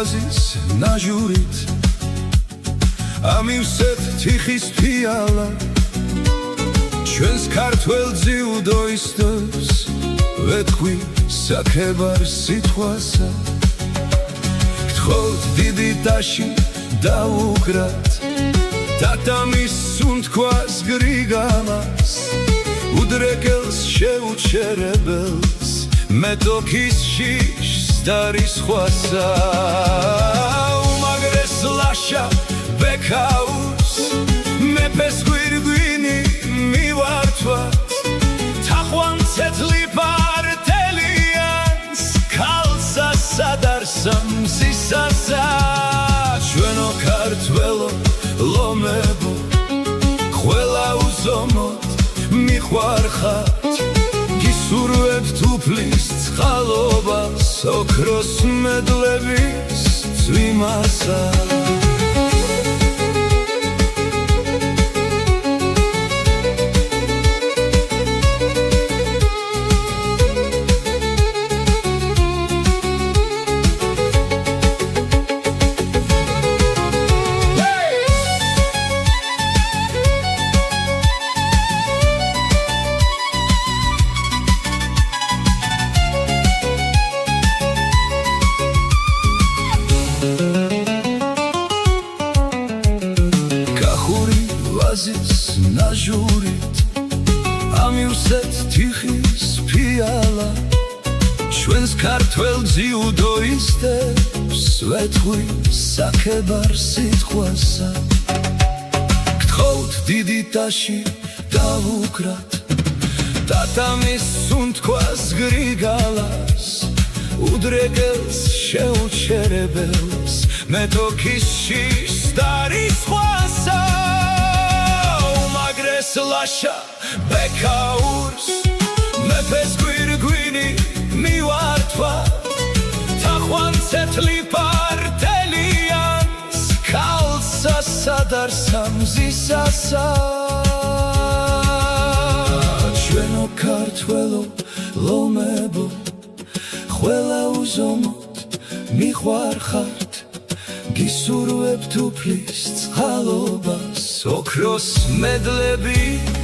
ვაზის ნაჟურით ამივსეთ თიხის ფიალა ჩვენს ქართველ ძიუდოისტებს ვეთქვი საქებარ სიტყვასა გთხოვთ დიდი დაში დაუგრათ დათამის სუნთქვას გრიგალას უდრეკელს შეუჩერებელს მეტოქის შიშს დარისხვასა უმაგრეს ლაშა ბექაურს მეფეს გვირგვინი მივართვათ თახვან ცეთლი პარტელიანს ქალსა სადარსა მზისასა ჩვენო ქართველო ლომებო ყველა უზომოდ მიყვარხართ გისურვებთ უფლის წყალობას ოქროს მედლების წვიმასა ვაზის ნაჟურით ამივსეთ თიხის ფიალა ჩვენს ქართველ ძიუდოისტებს ვეთქვი საქებარ სიტყვასა გთხოვთ დიდი დაში დაუგრათ დათამის სუნთქვას გრიგალას უდრეკელს შეუჩერებელს მეტოქის შიშს დარისხვასა ლაშა ბექაურს მეფეს გვირგვინი მივართვათ თახვან ცეთლი პარტელიანს ქალსა სადარსა მზისასა ჩვენო ქართველო ლომებო ყველა უზომოდ მიყვარხართ გისურვებთ უფლის წყალობას ოქროს მედლების